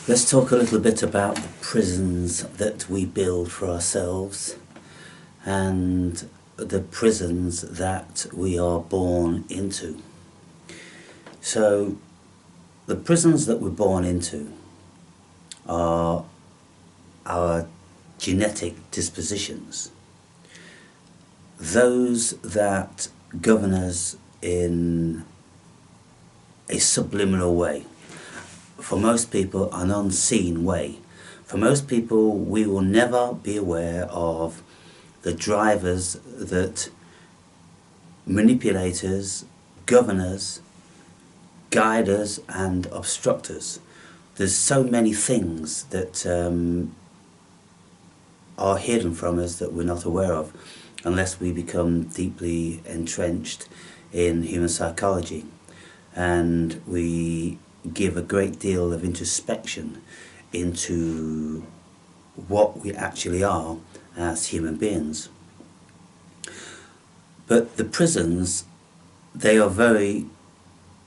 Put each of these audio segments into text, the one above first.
Let's talk a little bit about the prisons that we build for ourselves and the prisons that we are born into. So, the prisons that we're born into are our genetic dispositions, those that govern us in a subliminal way. For most people, an unseen way. For most people, we will never be aware of the drivers that manipulate us, govern us, guide us and obstruct us. There's so many things that are hidden from us that we're not aware of unless we become deeply entrenched in human psychology and we give a great deal of introspection into what we actually are as human beings. But the prisons, they are very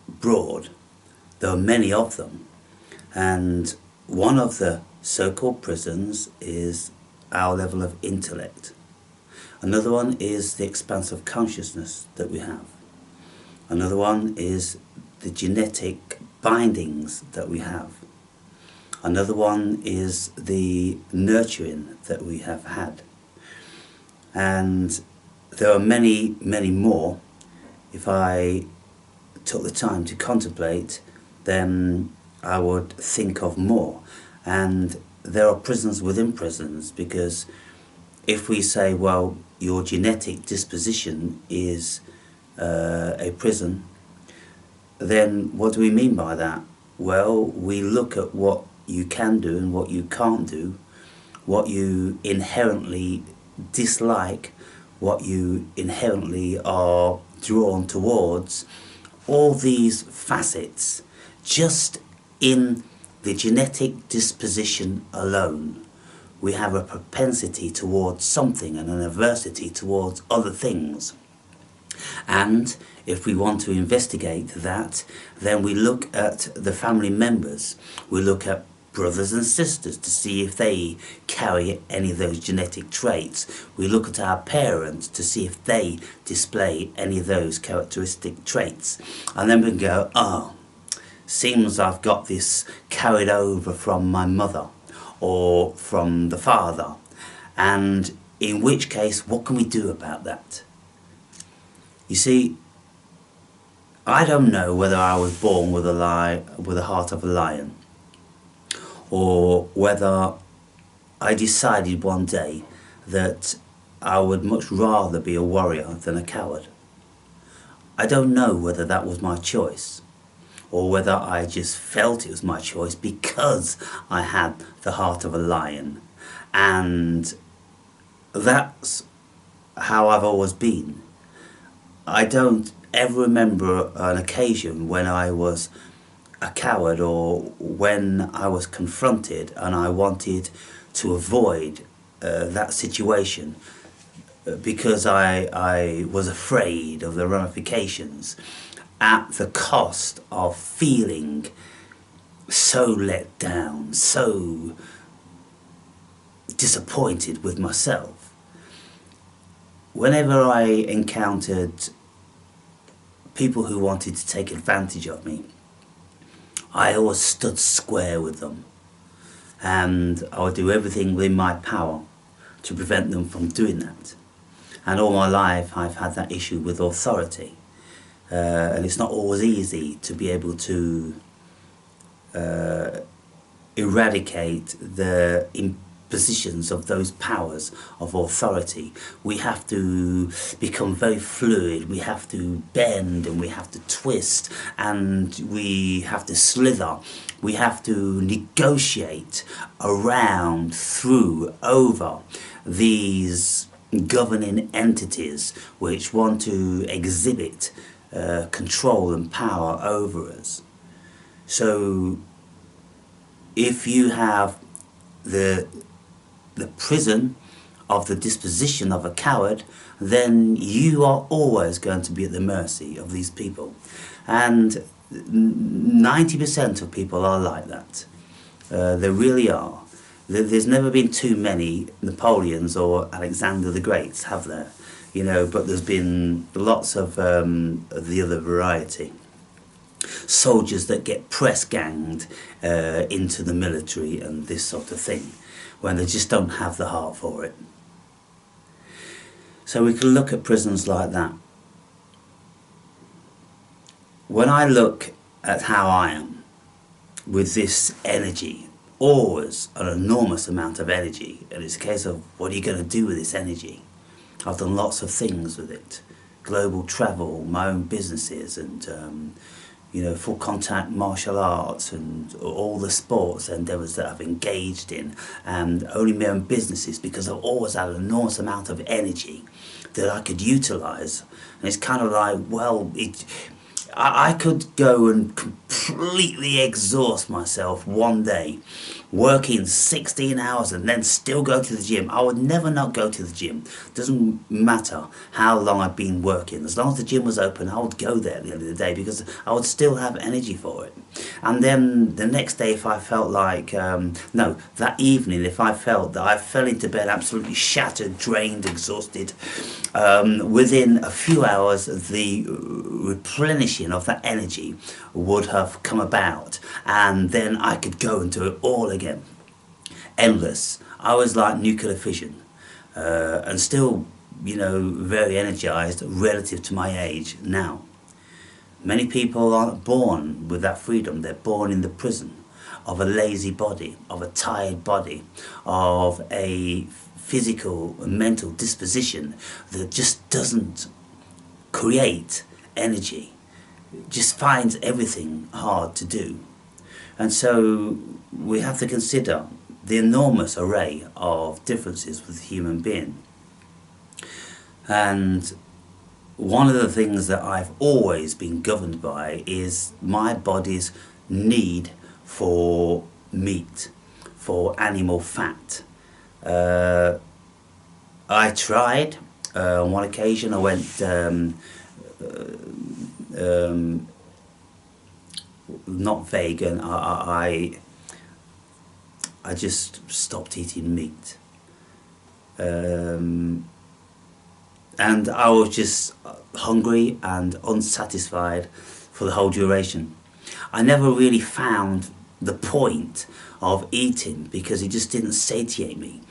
broad. There are many of them, and one of the so-called prisons is our level of intellect. Another one is the expanse of consciousness that we have. Another one is the genetic bindings that we have. Another one is the nurturing that we have had. And there are many, many more. If I took the time to contemplate, then I would think of more. And there are prisons within prisons, because if we say, well, your genetic disposition is a prison, then what do we mean by that? Well, we look at what you can do and what you can't do, what you inherently dislike, what you inherently are drawn towards, all these facets just in the genetic disposition alone. We have a propensity towards something and an aversity towards other things. And if we want to investigate that, then we look at the family members. We look at brothers and sisters to see if they carry any of those genetic traits. We look at our parents to see if they display any of those characteristic traits. And then we can go, oh, seems I've got this carried over from my mother or from the father. And in which case, what can we do about that? You see, I don't know whether I was born with a heart of a lion, or whether I decided one day that I would much rather be a warrior than a coward. I don't know whether that was my choice, or whether I just felt it was my choice because I had the heart of a lion, and that's how I've always been. I don't ever remember an occasion when I was a coward or when I was confronted and I wanted to avoid that situation because I was afraid of the ramifications at the cost of feeling so let down, so disappointed with myself. Whenever I encountered people who wanted to take advantage of me, I always stood square with them, and I would do everything within my power to prevent them from doing that. And all my life I've had that issue with authority, and it's not always easy to be able to eradicate the impositions of those powers of authority. We have to become very fluid, we have to bend and we have to twist and we have to slither, we have to negotiate around, through, over these governing entities which want to exhibit control and power over us. So if you have the prison of the disposition of a coward, then you are always going to be at the mercy of these people. And 90% of people are like that. There really are. There's never been too many Napoleons or Alexander the Greats, have there? You know, but there's been lots of the other variety. Soldiers that get press ganged into the military and this sort of thing, when they just don't have the heart for it. So we can look at prisons like that. When I look at how I am, with this energy, always an enormous amount of energy, and it's a case of what are you going to do with this energy? I've done lots of things with it. Global travel, my own businesses, and you know, full contact martial arts and all the sports endeavours that I've engaged in, and owning my own businesses, because I've always had an enormous amount of energy that I could utilise. And it's kind of like, well, I could go and completely exhaust myself one day, working 16 hours and then still go to the gym. I would never not go to the gym. Doesn't matter how long I've been working. As long as the gym was open, I would go there at the end of the day, because I would still have energy for it. And then the next day, if I felt like, no, that evening, if I felt that I fell into bed absolutely shattered, drained, exhausted, within a few hours, the replenishing of that energy would have come about, and then I could go and do it all again. Endless. I was like nuclear fission, and still, you know, very energized relative to my age now. Many people aren't born with that freedom. They're born in the prison of a lazy body, of a tired body, of a physical and mental disposition that just doesn't create energy, just finds everything hard to do. And so we have to consider the enormous array of differences with the human being. And one of the things that I've always been governed by is my body's need for meat, for animal fat. I tried, on one occasion I went not vegan, I just stopped eating meat. And I was just hungry and unsatisfied for the whole duration. I never really found the point of eating, because it just didn't satiate me.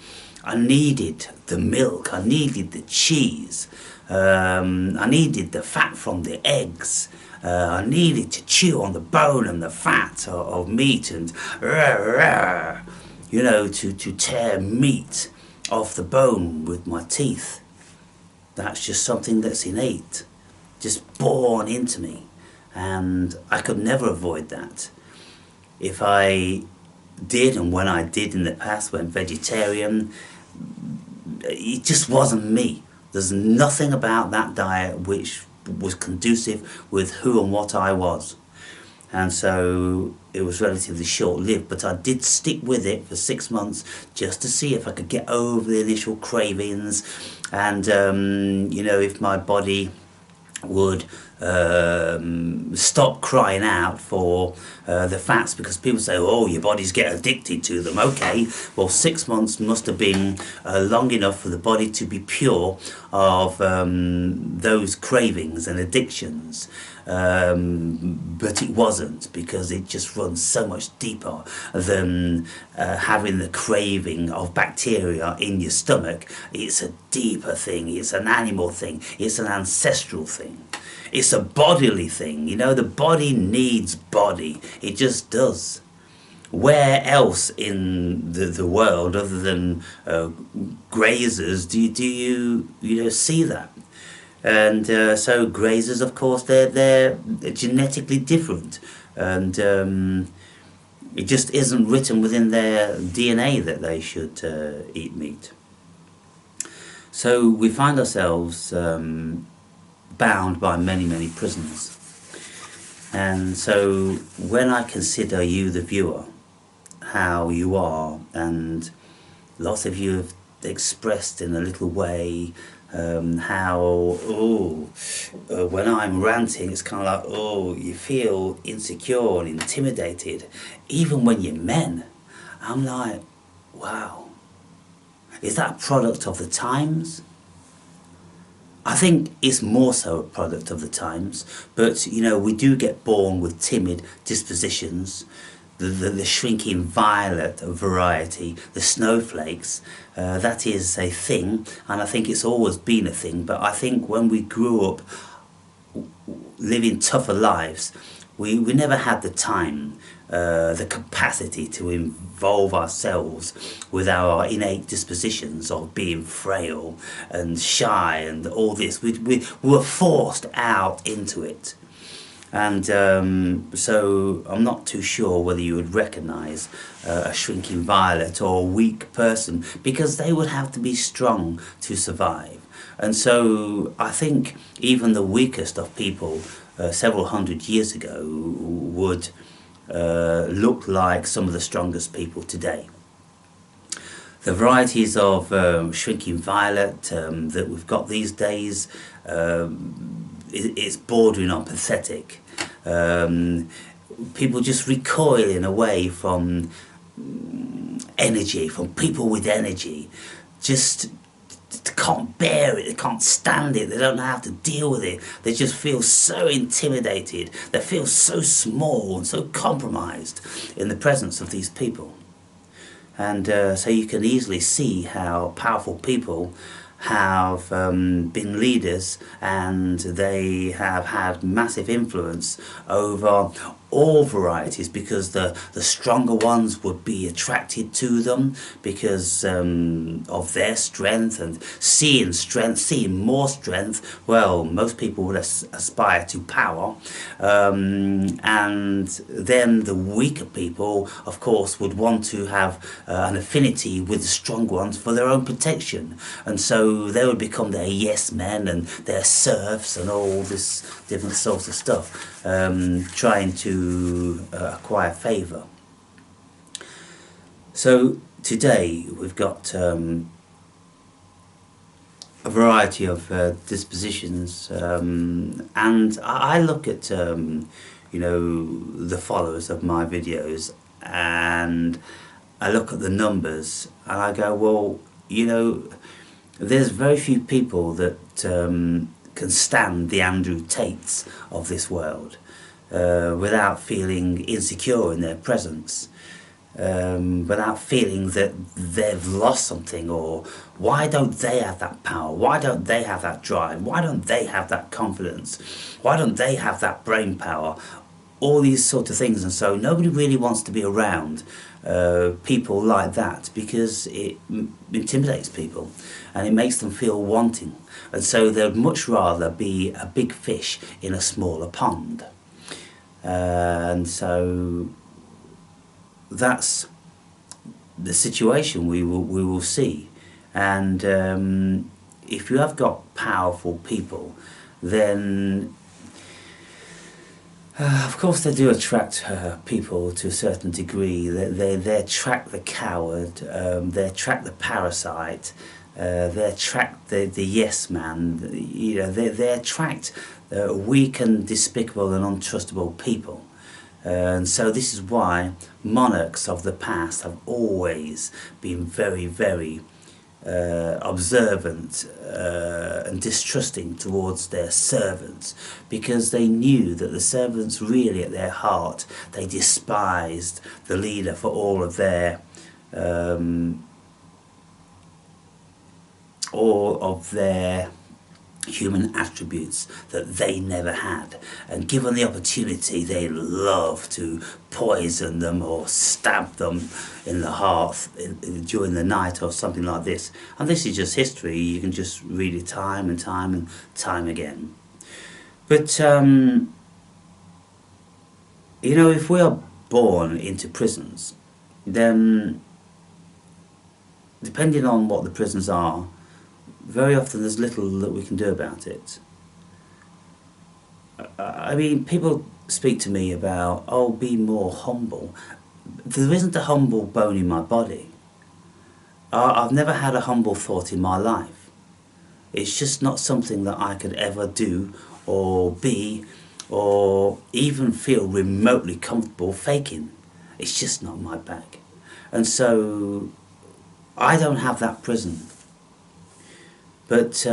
I needed the milk, I needed the cheese, I needed the fat from the eggs, I needed to chew on the bone and the fat of meat, and you know, to tear meat off the bone with my teeth. That's just something that's innate, just born into me, and I could never avoid that. If I did, and when I did in the past, went vegetarian, it just wasn't me. There's nothing about that diet which was conducive with who and what I was. And so it was relatively short-lived, but I did stick with it for 6 months just to see if I could get over the initial cravings, and you know, if my body would stop crying out for the fats, because people say, oh, your bodies get addicted to them. Okay, well, 6 months must have been long enough for the body to be pure of those cravings and addictions, but it wasn't, because it just runs so much deeper than having the craving of bacteria in your stomach. It's a deeper thing, it's an animal thing, it's an ancestral thing. It's a bodily thing, you know, the body needs body, it just does. Where else in the world, other than grazers, do you see that? And so grazers, of course, they're genetically different, and it just isn't written within their DNA that they should eat meat. So we find ourselves bound by many prisons. And so when I consider you, the viewer, how you are, and lots of you have expressed in a little way how, when I'm ranting, it's kind of like, you feel insecure and intimidated, even when you're men. I'm like, wow, is that a product of the times? I think it's more so a product of the times, but you know, we do get born with timid dispositions, the shrinking violet variety, the snowflakes. That is a thing, and I think it's always been a thing, but I think when we grew up living tougher lives, we never had the time, the capacity to involve ourselves with our innate dispositions of being frail and shy and all this. We were forced out into it. And so I'm not too sure whether you would recognise a shrinking violet or a weak person, because they would have to be strong to survive. And so I think even the weakest of people several hundred years ago would look like some of the strongest people today. The varieties of shrinking violet that we've got these days, it's bordering on pathetic. People just recoiling away from energy, from people with energy. Just can't bear it, they can't stand it, they don't know how to deal with it. They just feel so intimidated, they feel so small and so compromised in the presence of these people. And so you can easily see how powerful people have been leaders, and they have had massive influence over all varieties, because the stronger ones would be attracted to them because of their strength, and seeing more strength, well, most people would aspire to power, and then the weaker people, of course, would want to have an affinity with the strong ones for their own protection, and so they would become their yes men and their serfs and all this different sorts of stuff, trying to acquire favour. So today we've got a variety of dispositions, and I look at you know, the followers of my videos, and I look at the numbers and I go, well, you know, there's very few people that can stand the Andrew Tates of this world without feeling insecure in their presence, without feeling that they've lost something, or why don't they have that power, why don't they have that drive, why don't they have that confidence, why don't they have that brain power, all these sort of things. And so nobody really wants to be around people like that, because it intimidates people and it makes them feel wanting, and so they'd much rather be a big fish in a smaller pond. And so that's the situation we will see. And if you have got powerful people, then of course they do attract people to a certain degree. They attract the coward, they attract the parasite, they attract the yes man, you know, they attract weak and despicable and untrustable people. And so this is why monarchs of the past have always been very, very observant and distrusting towards their servants, because they knew that the servants really at their heart, they despised the leader for all of their human attributes that they never had, and given the opportunity they love to poison them or stab them in the heart during the night or something like this. And this is just history, you can just read it time and time and time again. But you know, if we are born into prisons, then depending on what the prisons are, very often there's little that we can do about it. I mean, people speak to me about, oh, be more humble. There isn't a humble bone in my body. I've never had a humble thought in my life. It's just not something that I could ever do or be, or even feel remotely comfortable faking. It's just not my bag. And so I don't have that prison. But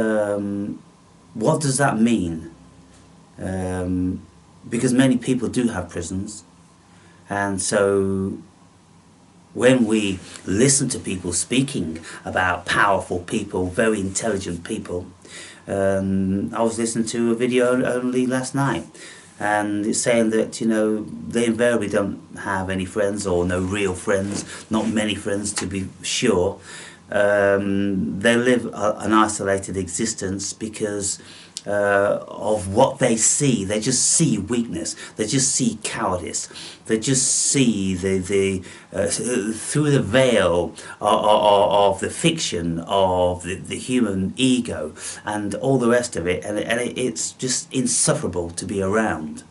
what does that mean? Because many people do have prisons, and so when we listen to people speaking about powerful people, very intelligent people, I was listening to a video only last night, and it's saying that, you know, they invariably don't have any friends, or no real friends, not many friends to be sure. They live an isolated existence because of what they see. They just see weakness. They just see cowardice. They just see through the veil of the fiction of the human ego and all the rest of it, and it's just insufferable to be around.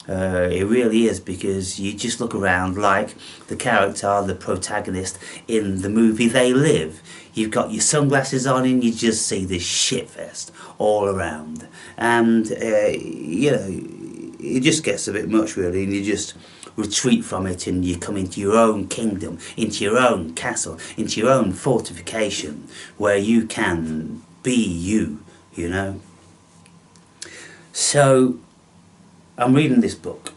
It really is, because you just look around like the character, the protagonist in the movie They Live. You've got your sunglasses on and you just see this shitfest all around. And, you know, it just gets a bit much really, and you just retreat from it and you come into your own kingdom, into your own castle, into your own fortification where you can be you, you know. So I'm reading this book,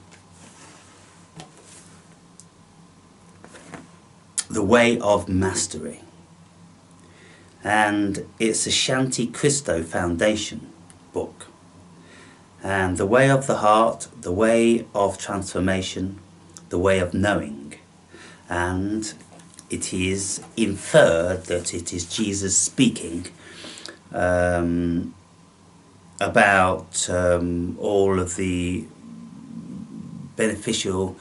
The Way of Mastery, and it's a Shanti Christo Foundation book. And the way of the heart, the way of transformation, the way of knowing. And it is inferred that it is Jesus speaking about all of the beneficial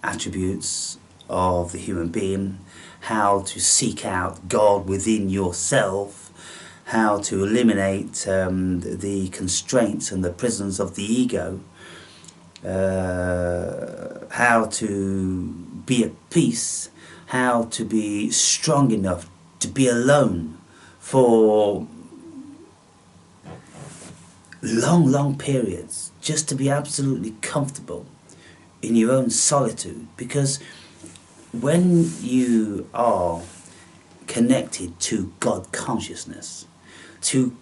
attributes of the human being, how to seek out God within yourself, how to eliminate the constraints and the prisons of the ego, how to be at peace, how to be strong enough to be alone for long periods, just to be absolutely comfortable in your own solitude. Because when you are connected to God consciousness, to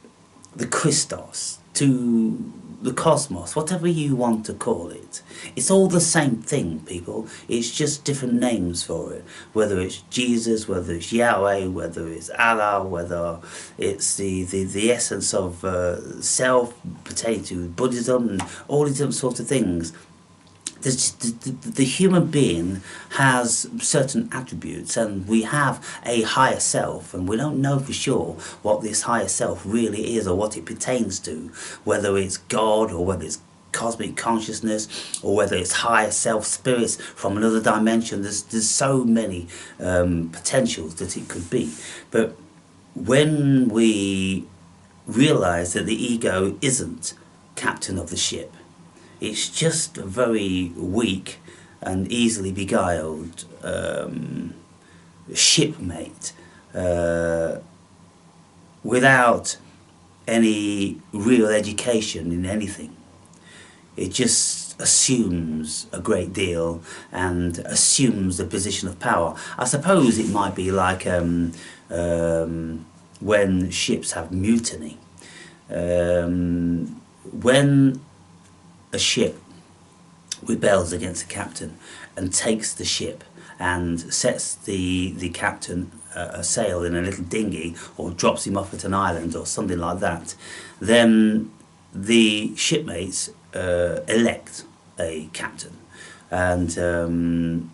the Christos, to the cosmos, whatever you want to call it, it's all the same thing, people. It's just different names for it, whether it's Jesus, whether it's Yahweh, whether it's Allah, whether it's the essence of self pertaining to Buddhism and all these different sorts of things. The human being has certain attributes, and we have a higher self, and we don't know for sure what this higher self really is or what it pertains to, whether it's God or whether it's cosmic consciousness or whether it's higher self, spirits from another dimension. There's so many potentials that it could be. But when we realize that the ego isn't captain of the ship, it's just a very weak and easily beguiled shipmate without any real education in anything. It just assumes a great deal and assumes the position of power. I suppose it might be like when ships have mutiny. When a ship rebels against the captain and takes the ship and sets the captain sail in a little dinghy, or drops him off at an island or something like that, then the shipmates elect a captain, and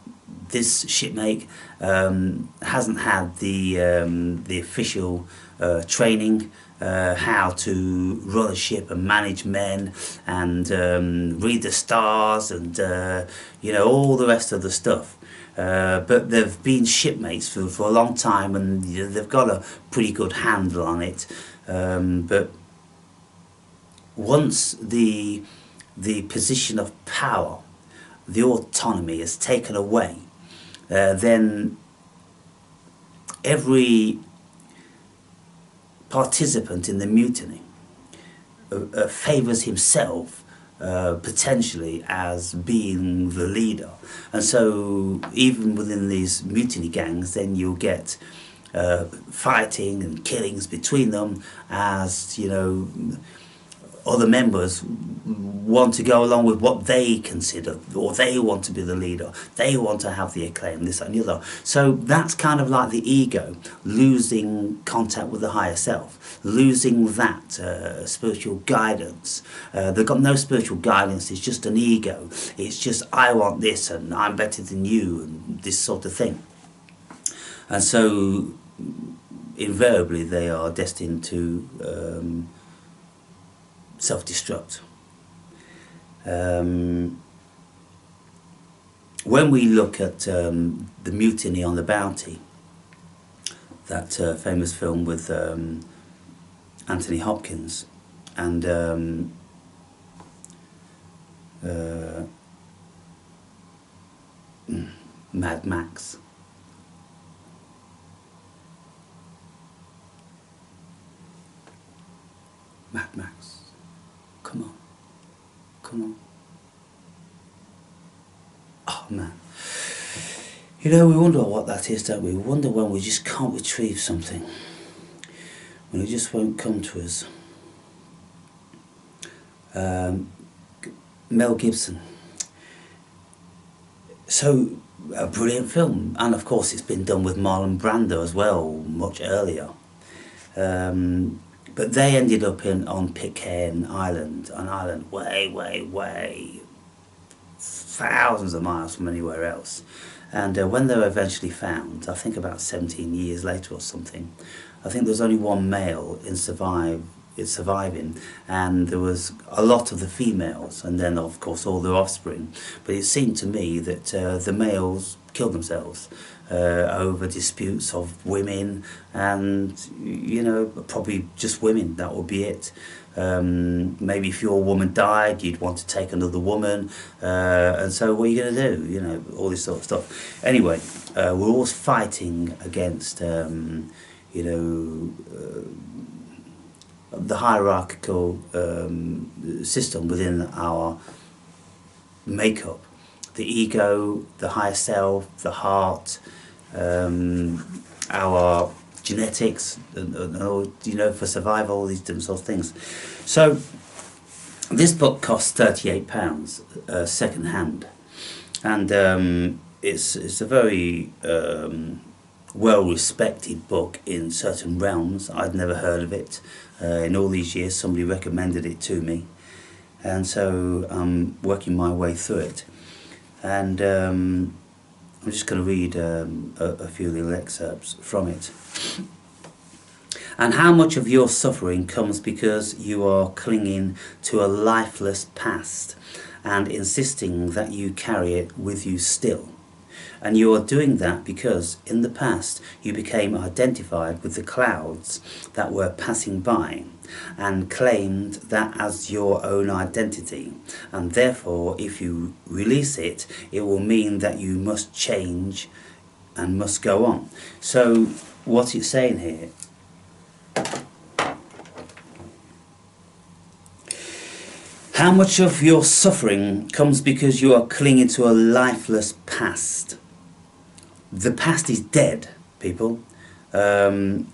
this shipmate hasn't had the official training how to run a ship and manage men and read the stars and you know, all the rest of the stuff. But they've been shipmates for a long time, and they've got a pretty good handle on it. But once the position of power, the autonomy is taken away, then every participant in the mutiny favours himself potentially as being the leader. And so even within these mutiny gangs, then you'll get fighting and killings between them, as you know, other members want to go along with what they consider, or they want to be the leader, they want to have the acclaim, this and the other. So that's kind of like the ego losing contact with the higher self, losing that spiritual guidance. They've got no spiritual guidance, it's just an ego, it's just I want this and I'm better than you and this sort of thing. And so invariably they are destined to self-destruct. When we look at the Mutiny on the Bounty, that famous film with Anthony Hopkins and Mad Max, Mad Max. Come on. Come on. Oh man. You know, we wonder what that is, don't we? We wonder when we just can't retrieve something. When it just won't come to us. Mel Gibson. So, a brilliant film. And of course it's been done with Marlon Brando as well, much earlier. But they ended up on Pitcairn Island, an island way thousands of miles from anywhere else. And when they were eventually found, I think about 17 years later or something, I think there was only one male surviving, and there was a lot of the females, and then of course all their offspring. But it seemed to me that the males killed themselves over disputes of women, and you know, probably just women, that would be it. Maybe if your woman died, you'd want to take another woman, and so what are you going to do, you know, all this sort of stuff. Anyway, we're always fighting against you know, the hierarchical system within our makeup. The ego, the higher self, the heart, our genetics, and you know, for survival, all these different sorts of things. So this book costs £38 second hand, and it's a very well respected book in certain realms. I'd never heard of it. In all these years somebody recommended it to me, and so I'm working my way through it. And I'm just going to read a few little excerpts from it. And how much of your suffering comes because you are clinging to a lifeless past and insisting that you carry it with you still. And you are doing that because in the past you became identified with the clouds that were passing by and claimed that as your own identity, and therefore if you release it, it will mean that you must change and must go on. So what it's saying here, how much of your suffering comes because you are clinging to a lifeless past? The past is dead, people. And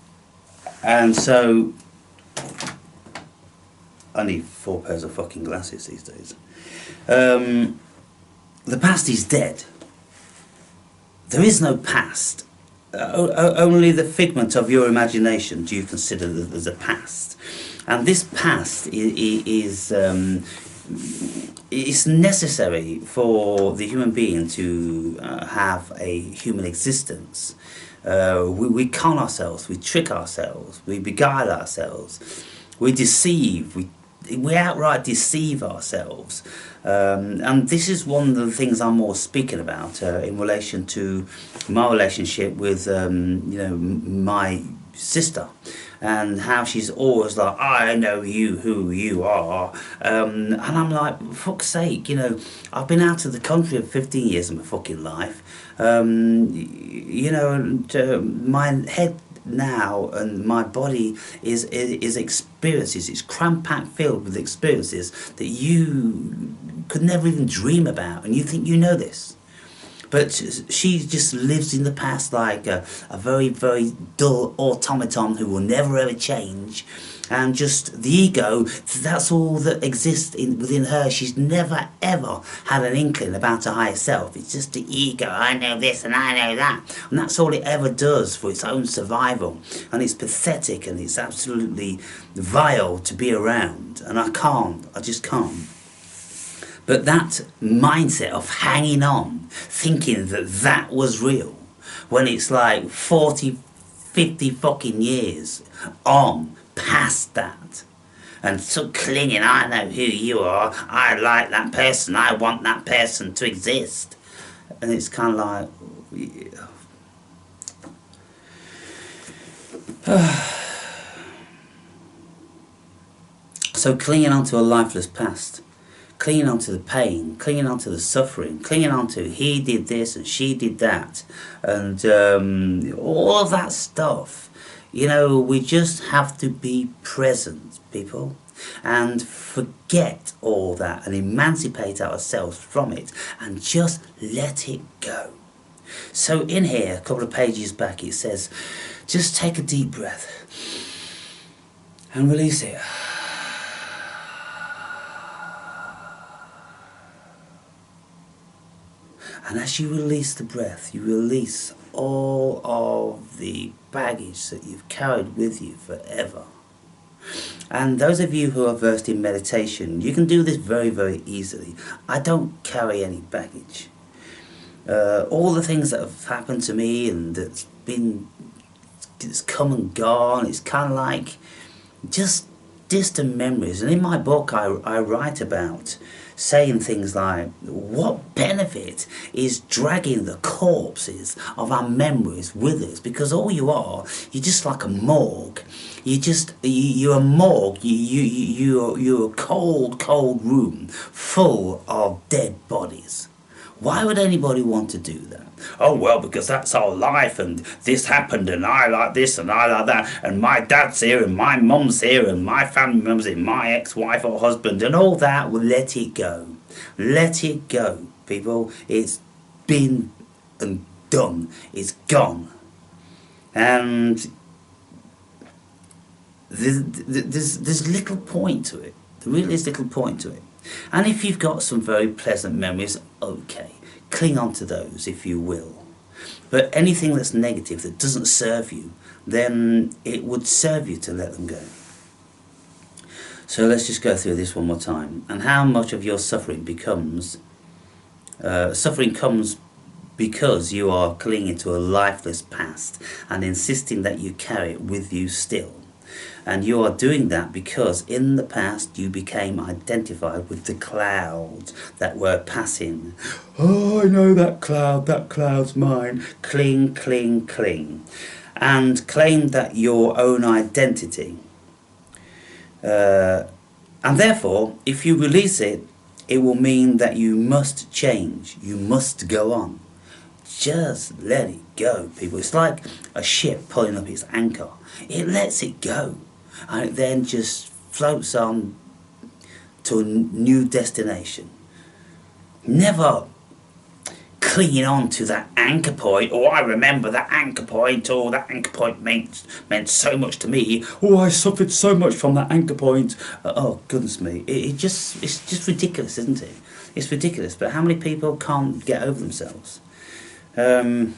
so I need 4 pairs of fucking glasses these days. The past is dead. There is no past. Only the figment of your imagination do you consider that there's a past. And this past is it's necessary for the human being to have a human existence. We con ourselves, we trick ourselves, we beguile ourselves, we deceive, we outright deceive ourselves. And this is one of the things I'm more speaking about in relation to my relationship with you know, my sister, and how she's always like, I know you, who you are, and I'm like, for fuck's sake, you know, I've been out of the country for 15 years of my fucking life, you know, and my head now, and my body is experiences, it's cram-packed filled with experiences that you could never even dream about, and you think you know this. But she just lives in the past like a very, very dull automaton who will never ever change. And just the ego, that's all that exists within her. She's never ever had an inkling about her higher self. It's just the ego. I know this and I know that. And that's all it ever does for its own survival. And it's pathetic and it's absolutely vile to be around. And I just can't. But that mindset of hanging on, thinking that that was real, when it's like 40, 50 fucking years on, past that, and so clinging, I know who you are, I like that person, I want that person to exist. And it's kind of like, so clinging on to a lifeless past, clinging on to the pain, clinging on to the suffering, clinging on to he did this and she did that, and all of that stuff. You know, we just have to be present, people, and forget all that and emancipate ourselves from it and just let it go. So in here, a couple of pages back, it says, just take a deep breath and release it. And as you release the breath, you release all of the baggage that you've carried with you forever. And those of you who are versed in meditation, you can do this very, very easily. I don't carry any baggage. All the things that have happened to me and it's come and gone, it's kind of like just distant memories. And in my book I write about saying things like, what benefit is dragging the corpses of our memories with us? Because all you are, you're just like a morgue. You're a morgue. You're a cold, cold room full of dead bodies. Why would anybody want to do that? Oh, well, because that's our life, and this happened, and I like this, and I like that, and my dad's here, and my mum's here, and my family members here, my ex-wife or husband, and all that. Well, let it go. Let it go, people. It's been and done. It's gone. And there's little point to it. There really is little point to it. And if you've got some very pleasant memories, okay, cling on to those if you will. But anything that's negative, that doesn't serve you, then it would serve you to let them go. So let's just go through this one more time. And how much of your suffering becomes... suffering comes because you are clinging to a lifeless past and insisting that you carry it with you still. And you are doing that because in the past you became identified with the clouds that were passing. Oh, I know that cloud's mine. Cling, cling, cling. And claim that your own identity. And therefore, if you release it, it will mean that you must change. You must go on. Just let it go, people. It's like a ship pulling up its anchor. It lets it go. And it then just floats on to a new destination. Never clinging on to that anchor point. Oh, I remember that anchor point. Oh, that anchor point meant so much to me. Oh, I suffered so much from that anchor point. Oh, goodness me. It's just ridiculous, isn't it? It's ridiculous. But how many people can't get over themselves? And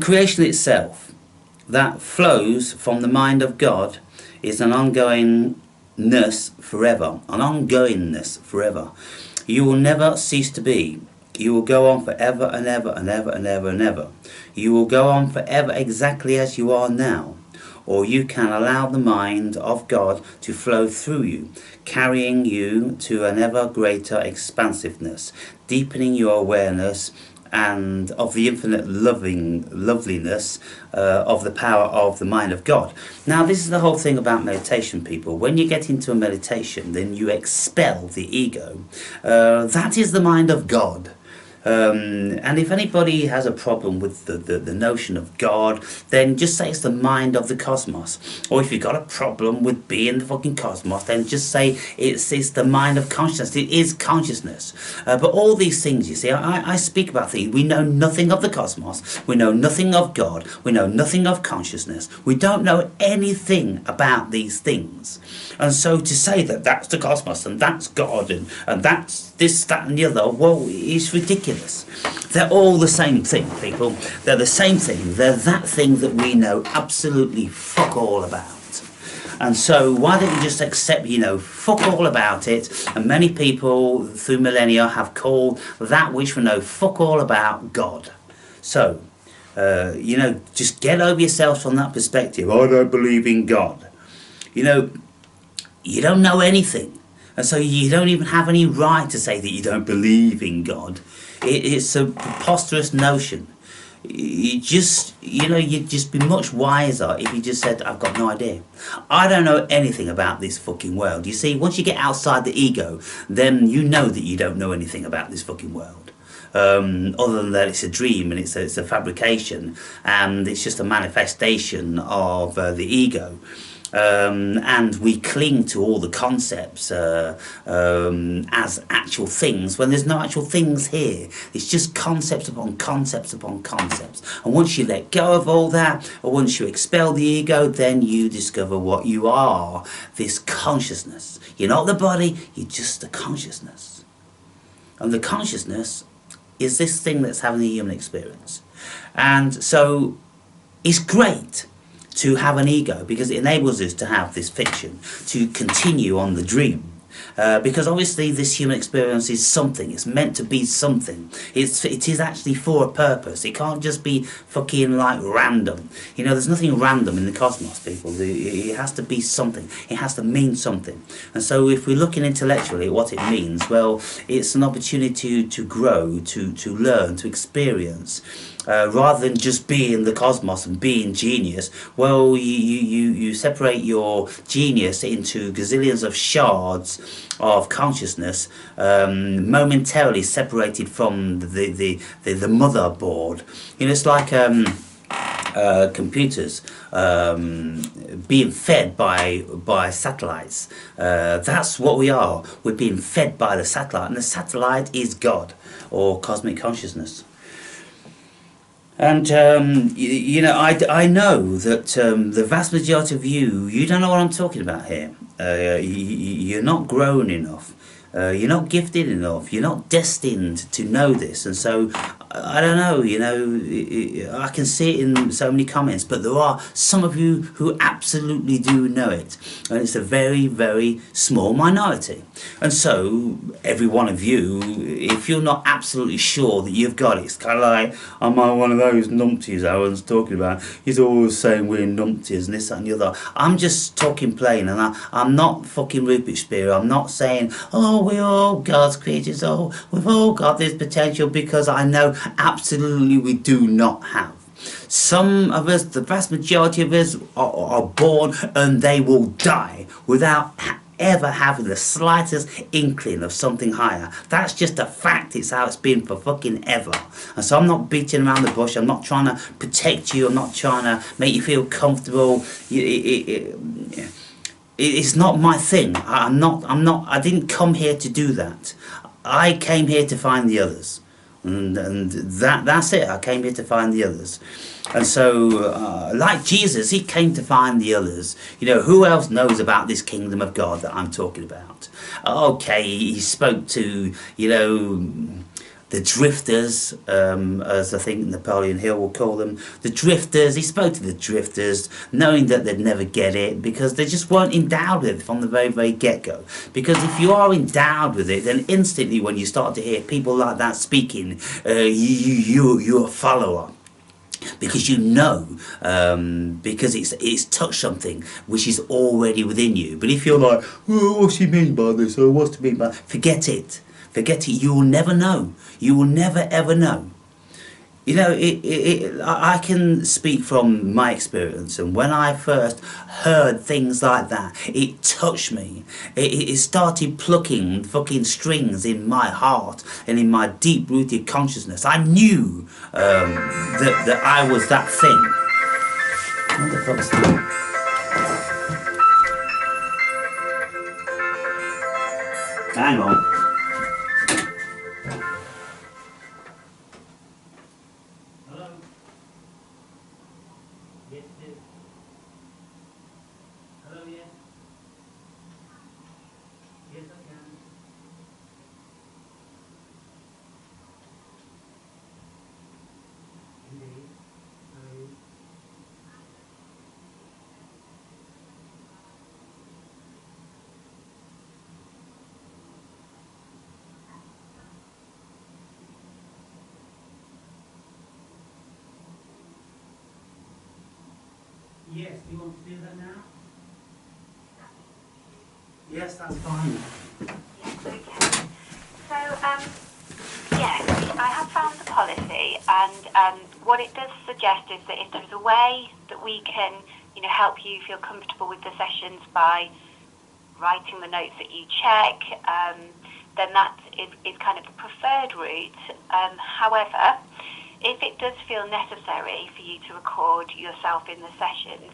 creation itself, that flows from the mind of God, is an ongoingness forever. An ongoingness forever. You will never cease to be. You will go on forever and ever and ever and ever and ever. You will go on forever exactly as you are now. Or you can allow the mind of God to flow through you, carrying you to an ever greater expansiveness, deepening your awareness and of the infinite loveliness of the power of the mind of God. Now, this is the whole thing about meditation, people. When you get into a meditation, then you expel the ego. That is the mind of God. And if anybody has a problem with the notion of God, then just say it's the mind of the cosmos. Or if you've got a problem with being the fucking cosmos, then just say it's the mind of consciousness. It is consciousness. But all these things, you see, I speak about things. We know nothing of the cosmos. We know nothing of God. We know nothing of consciousness. We don't know anything about these things. And so to say that that's the cosmos and that's God and that's this, that and the other, well, it's ridiculous. They're all the same thing, people. They're the same thing. They're that thing that we know absolutely fuck all about. And so why don't you just accept, fuck all about it. And many people through millennia have called that which we know fuck all about God. So, just get over yourselves from that perspective. I don't believe in God. You don't know anything. And so you don't even have any right to say that you don't believe in God. It's a preposterous notion. You'd just be much wiser if you just said, I've got no idea. I don't know anything about this fucking world. You see, once you get outside the ego, then you know that you don't know anything about this fucking world. Other than that it's a dream and it's a fabrication and it's just a manifestation of the ego. And we cling to all the concepts as actual things when there's no actual things here. It's just concepts upon concepts upon concepts. And once you let go of all that, or once you expel the ego, then you discover what you are, this consciousness. You're not the body, you're just the consciousness. And the consciousness is this thing that's having a human experience. And so it's great to have an ego because it enables us to have this fiction, to continue on the dream. Because obviously this human experience is something, it's meant to be something. It is actually for a purpose. It can't just be fucking like random. There's nothing random in the cosmos, people. It has to be something. It has to mean something. And so if we're looking intellectually at what it means, well, it's an opportunity to grow, to learn, to experience. Rather than just being the cosmos and being genius, well, you separate your genius into gazillions of shards of consciousness, momentarily separated from the motherboard. It's like computers being fed by satellites. That's what we are. We're being fed by the satellite, and the satellite is God or cosmic consciousness. And, I know that the vast majority of you don't know what I'm talking about here. You're not grown enough. You're not gifted enough. You're not destined to know this. And so, I don't know, I can see it in so many comments, but there are some of you who absolutely do know it. And it's a very, very small minority. And so, every one of you, if you're not absolutely sure that you've got it, it's kind of like, I'm one of those numpties I was talking about. He's always saying we're numpties and this, that and the other. I'm just talking plain, and I'm not fucking Rupert Spear. I'm not saying, oh, we're all God's creatures, oh, we've all got this potential, because I know absolutely we do not have. Some of us, the vast majority of us, are born and they will die without ever having the slightest inkling of something higher. That's just a fact. It's how it's been for fucking ever. And so I'm not beating around the bush. I'm not trying to protect you. I'm not trying to make you feel comfortable. It's not my thing. I didn't come here to do that. I came here to find the others. And that's it. I came here to find the others. And so, like Jesus, he came to find the others. Who else knows about this kingdom of God that I'm talking about? Okay, he spoke to, the drifters, as I think Napoleon Hill will call them. The drifters, he spoke to the drifters, knowing that they'd never get it, because they just weren't endowed with it from the very, very get-go. Because if you are endowed with it, then instantly when you start to hear people like that speaking, you're a follower. Because because it's touched something which is already within you. But if you're like, oh, what's he mean by this, or what's he mean by... Forget it. You will never know. You will never ever know. You know, I can speak from my experience, and when I first heard things like that, it touched me. It started plucking fucking strings in my heart and in my deep-rooted consciousness. I knew that I was that thing. What the fuck's that? Hang on. Hello? Yes, it is. Hello, yes? Yes, I can. Indeed. Hello. Yes, do you want to do that now? Yes, that's fine. Yes, okay. So, yes, I have found the policy, and what it does suggest is that if there's a way that we can, help you feel comfortable with the sessions by writing the notes that you check, then that is kind of the preferred route. However, if it does feel necessary for you to record yourself in the sessions,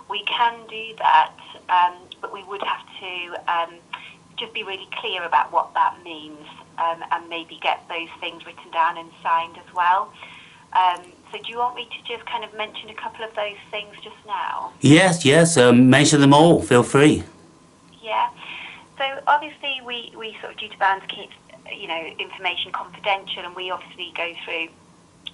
we can do that, but we would have to just be really clear about what that means, and maybe get those things written down and signed as well. So do you want me to just kind of mention a couple of those things just now? Yes, yes, mention them all, feel free. Yeah. So obviously we sort of duty bound to keep, information confidential, and we obviously go through,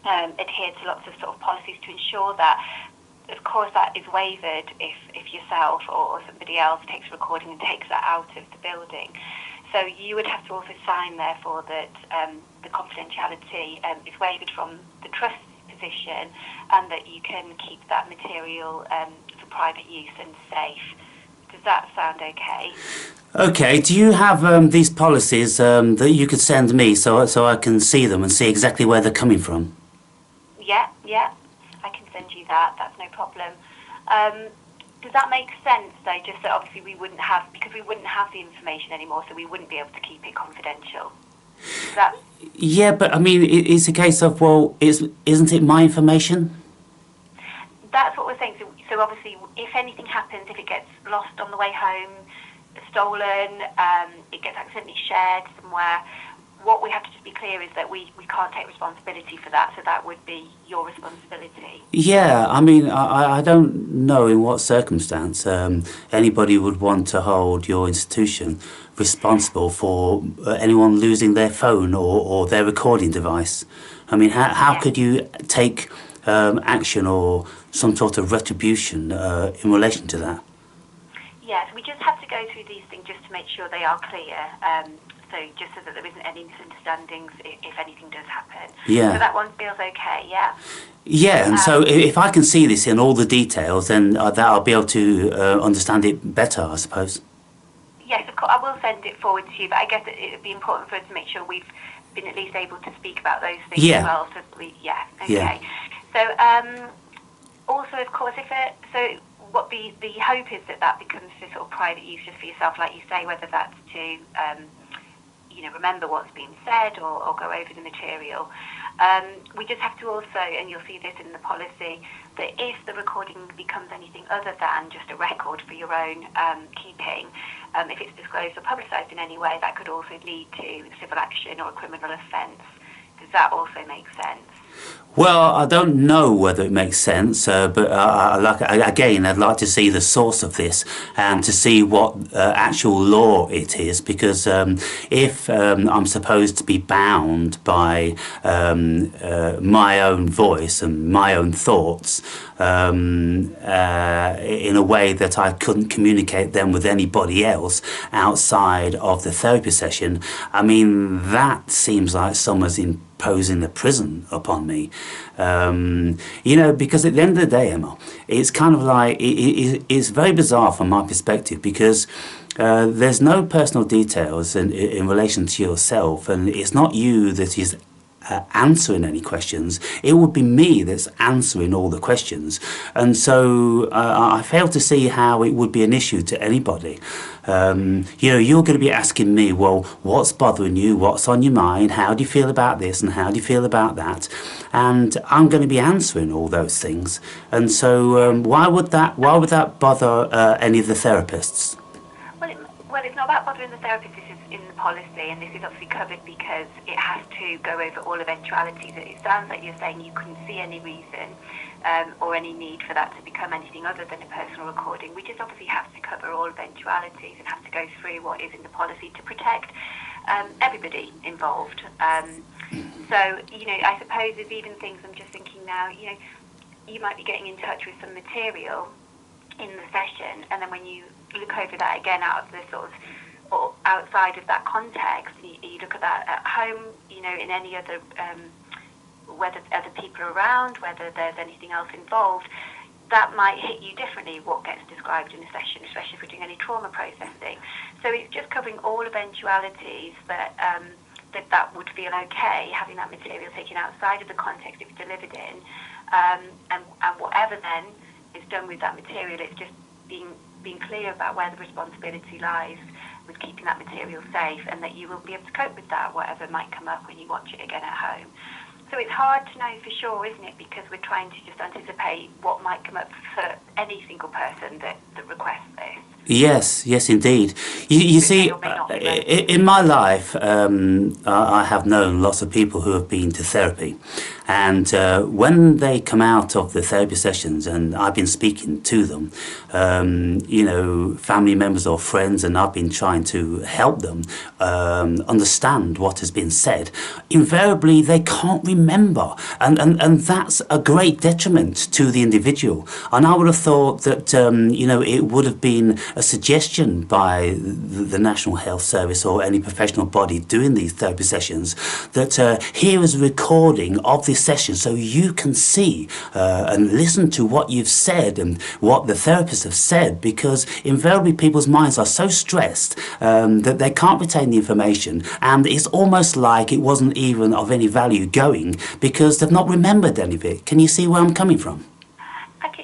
adhere to lots of sort of policies to ensure that. Of course, that is waived if yourself or somebody else takes a recording and takes that out of the building. So you would have to also sign, therefore, that the confidentiality is waived from the trust position, and that you can keep that material for private use and safe. Does that sound okay? Okay, do you have these policies that you could send me so I can see them and see exactly where they're coming from? Yeah, I can send you that. That's no problem. Does that make sense, though? Just that obviously we wouldn't have the information anymore, so we wouldn't be able to keep it confidential. Is that... Yeah, but I mean, it's a case of, well, isn't it my information? That's what we're saying. So obviously, if anything happens, if it gets lost on the way home, stolen, it gets accidentally shared somewhere, what we have to just be clear is that we can't take responsibility for that, so that would be your responsibility. Yeah, I mean, I don't know in what circumstance anybody would want to hold your institution responsible for anyone losing their phone or their recording device. I mean, how could you take action or some sort of retribution in relation to that? Yes, we just have to go through these things just to make sure they are clear. So just so that there isn't any misunderstandings if anything does happen. Yeah. So that one feels okay, yeah? Yeah, and so if I can see this in all the details, then that I'll be able to understand it better, I suppose. Yes, of course, I will send it forward to you, but I guess it would be important for us to make sure we've been at least able to speak about those things as well. So okay. Yeah. So also, of course, what the hope is that becomes for sort of private use just for yourself, like you say, whether that's to remember what's been said or go over the material. We just have to also, and you'll see this in the policy, that if the recording becomes anything other than just a record for your own keeping, if it's disclosed or publicised in any way, that could also lead to civil action or a criminal offence. Does that also make sense? Well, I don't know whether it makes sense, but again, I'd like to see the source of this and to see what actual law it is, because if I'm supposed to be bound by my own voice and my own thoughts in a way that I couldn't communicate them with anybody else outside of the therapy session, I mean, that seems like someone's imposing a prison upon me. Because at the end of the day, Emma, it's kind of like, it's very bizarre from my perspective, because there's no personal details in relation to yourself, and it's not you that is answering any questions. It would be me that's answering all the questions. And so I fail to see how it would be an issue to anybody. You know, you're going to be asking me, well, what's bothering you? What's on your mind? How do you feel about this? And how do you feel about that? And I'm going to be answering all those things. And so why would that bother any of the therapists? Well, it's not about bothering the therapist. This is in the policy, and this is obviously covered because it has to go over all eventualities. It sounds like you're saying you couldn't see any reason or any need for that to become anything other than a personal recording. We just obviously have to cover all eventualities and have to go through what is in the policy to protect everybody involved. So, you know, I suppose there's even things I'm just thinking now, you know, you might be getting in touch with some material in the session, and then when you look over that again out of the sort of, or outside of that context, you look at that at home, you know, in any other, whether other people are around, whether there's anything else involved, that might hit you differently, what gets described in a session, especially if we're doing any trauma processing. So it's just covering all eventualities that that would feel okay, having that material taken outside of the context it's delivered in, and whatever then is done with that material, it's just being clear about where the responsibility lies with keeping that material safe, and that you will be able to cope with that, whatever might come up when you watch it again at home. So it's hard to know for sure, isn't it? Because we're trying to just anticipate what might come up for any single person that requests this. Yes, yes, indeed. You see, in my life, I have known lots of people who have been to therapy. And when they come out of the therapy sessions, and I've been speaking to them, you know, family members or friends, and I've been trying to help them understand what has been said, invariably they can't remember. And that's a great detriment to the individual. And I would have thought that, you know, it would have been a suggestion by the National Health Service or any professional body doing these therapy sessions that here is a recording of this session so you can see and listen to what you've said and what the therapists have said, because invariably people's minds are so stressed that they can't retain the information, and it's almost like it wasn't even of any value going because they've not remembered any of it. Can you see where I'm coming from?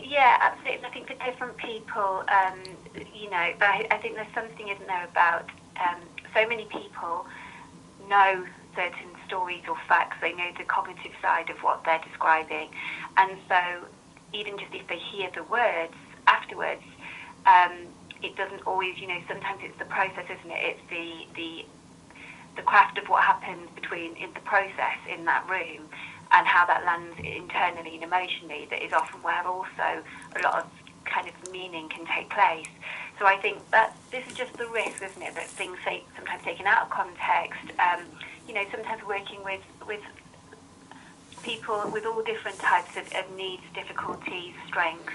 Yeah, absolutely. I think for different people, you know, but I think there's something, isn't there, about so many people know certain stories or facts. They know the cognitive side of what they're describing, and so even just if they hear the words afterwards, it doesn't always, you know, sometimes it's the process, isn't it? It's the craft of what happens in the process in that room, and how that lands internally and emotionally, that is often where also a lot of kind of meaning can take place. So I think that this is just the risk, isn't it, that things sometimes taken out of context, you know, sometimes working with people with all different types of needs, difficulties, strengths,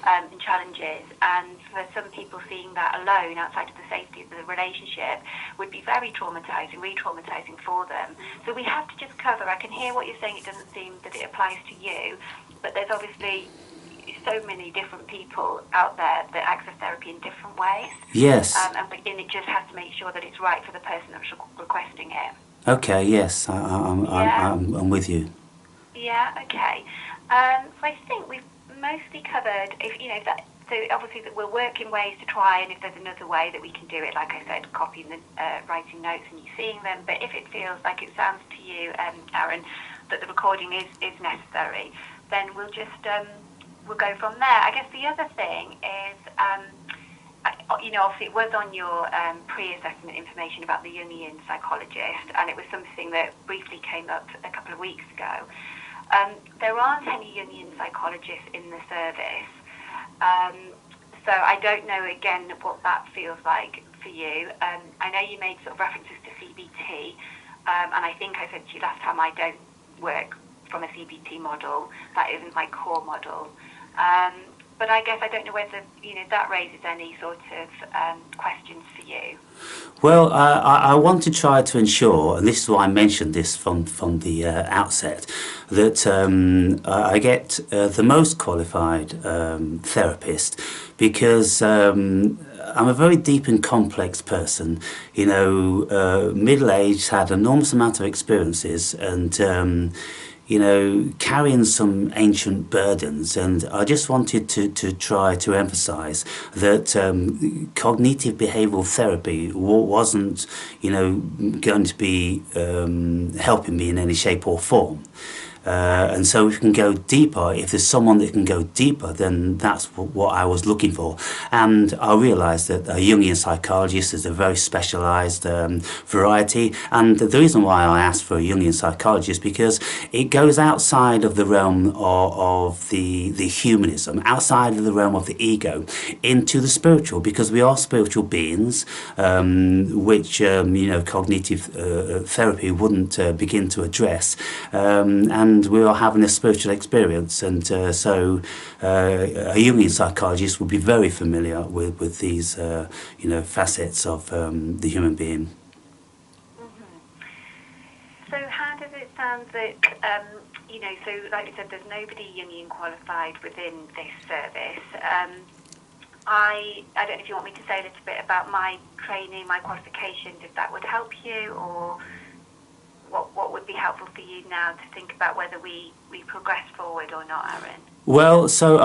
and challenges, and for some people seeing that alone outside of the safety of the relationship would be very traumatizing, re-traumatizing for them. So we have to just cover, I can hear what you're saying, it doesn't seem that it applies to you, but there's obviously so many different people out there that access therapy in different ways. Yes. And it just has to make sure that it's right for the person that's requesting it. Okay, yes, I'm with you. Yeah, okay. So I think we've mostly covered, so obviously that we'll work in ways to try, and if there's another way that we can do it, like I said, copying the writing notes and you seeing them, but if it feels like it sounds to you, Aaron, that the recording is necessary, then we'll just, we'll go from there. I guess the other thing is, obviously it was on your pre-assessment information about the Jungian psychologist, and it was something that briefly came up a couple of weeks ago. There aren't any Jungian psychologists in the service, so I don't know, again, what that feels like for you. I know you made sort of references to CBT, and I think I said to you last time I don't work from a CBT model. That isn't my core model. But I guess I don't know whether, that raises any sort of questions for you. Well, I want to try to ensure, and this is why I mentioned this from the outset, that I get the most qualified therapist, because I'm a very deep and complex person. You know, middle-aged, had an enormous amount of experiences, and you know, carrying some ancient burdens. And I just wanted to try to emphasize that cognitive behavioral therapy wasn't, you know, going to be helping me in any shape or form. And so if we can go deeper, if there's someone that can go deeper, then that's what I was looking for. And I realised that a Jungian psychologist is a very specialised variety. And the reason why I asked for a Jungian psychologist, because it goes outside of the realm of the humanism, outside of the realm of the ego, into the spiritual, because we are spiritual beings, which you know, cognitive therapy wouldn't begin to address. And we are having a spiritual experience, and so a Jungian psychologist would be very familiar with these you know, facets of the human being. So how does it sound that, you know, so like you said, there's nobody Jungian qualified within this service. I don't know if you want me to say a little bit about my training, my qualifications, if that would help you, or what would be helpful for you now to think about whether we progress forward or not, Aaron? Well, so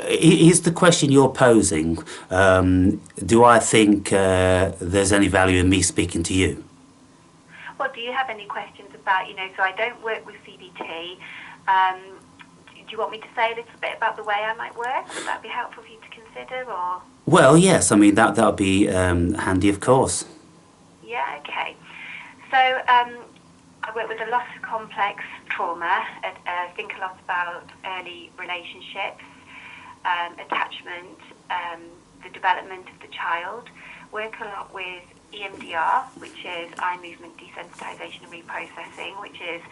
is the question you're posing, do I think there's any value in me speaking to you? Well, do you have any questions about, you know, so I don't work with CBT. Do you want me to say a little bit about the way I might work? Would that be helpful for you to consider, or? Well, yes, I mean, that would be handy, of course. Yeah, okay. So I work with a lot of complex trauma. I think a lot about early relationships, attachment, the development of the child. Work a lot with EMDR, which is eye movement desensitization and reprocessing, which is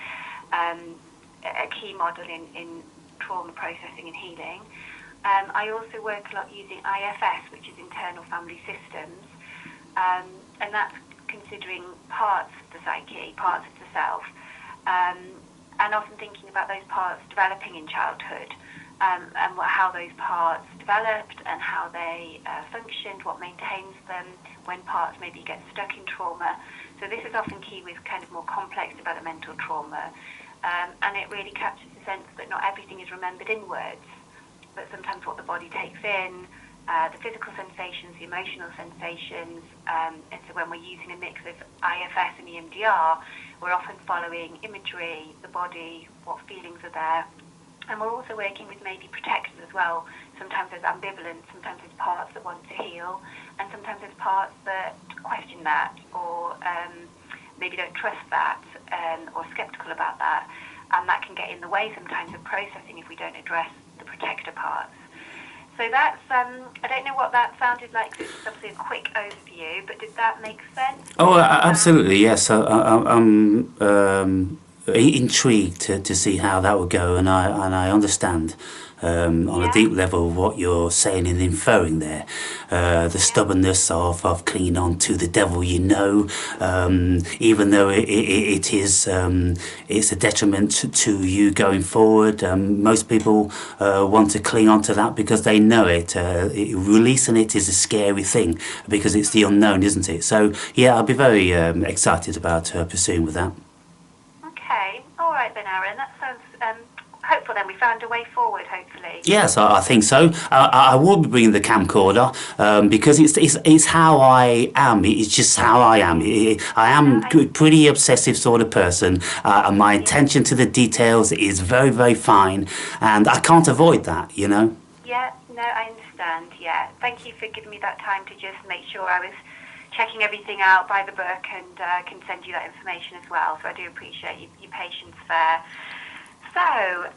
a key model in trauma processing and healing. I also work a lot using IFS, which is internal family systems, and that's considering parts of the psyche, parts of the self, and often thinking about those parts developing in childhood, and how those parts developed and how they functioned, what maintains them when parts maybe get stuck in trauma. So this is often key with kind of more complex developmental trauma, and it really captures the sense that not everything is remembered in words, but sometimes what the body takes in, the physical sensations, the emotional sensations, and so when we're using a mix of IFS and EMDR, we're often following imagery, the body, what feelings are there, and we're also working with maybe protectors as well. Sometimes there's ambivalence, sometimes there's parts that want to heal, and sometimes there's parts that question that, or maybe don't trust that, or skeptical about that, and that can get in the way sometimes of processing if we don't address the protector parts. So that's, I don't know what that sounded like, it's obviously a quick overview, but did that make sense? Oh, absolutely, yes. I'm intrigued to see how that would go, and I understand on a deep level what you're saying and inferring there. The stubbornness of clinging on to the devil, you know, even though it is it's a detriment to you going forward. Most people want to cling on to that because they know it. Releasing it is a scary thing because it's the unknown, isn't it? So yeah, I'll be very excited about pursuing with that. Okay, all right then, Aaron. That sounds hopeful. Then we found a way forward. Hopefully. Yes, I think so. I will be bringing the camcorder because it's how I am. It's just how I am. I am a pretty obsessive sort of person, and my attention to the details is very, very fine, and I can't avoid that, you know. Yeah, no, I understand. Yeah, thank you for giving me that time to just make sure I was checking everything out by the book, and can send you that information as well. So I do appreciate your patience there. So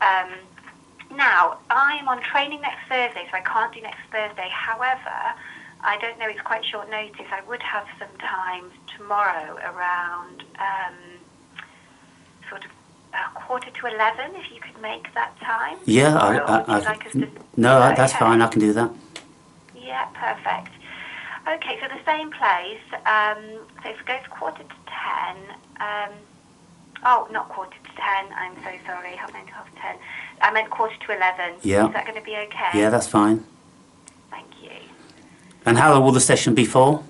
now I'm on training next Thursday, so I can't do next Thursday. However, I don't know, it's quite short notice. I would have some time tomorrow around sort of 11:15, if you could make that time. Yeah, that's okay? fine. I can do that. Yeah, perfect. Okay, so the same place. So if it goes 10:15. Oh, not 10:15. I'm so sorry. 9:30. I meant 10:45. Yeah. Is that going to be okay? Yeah, that's fine. Thank you. And how long will the session be for?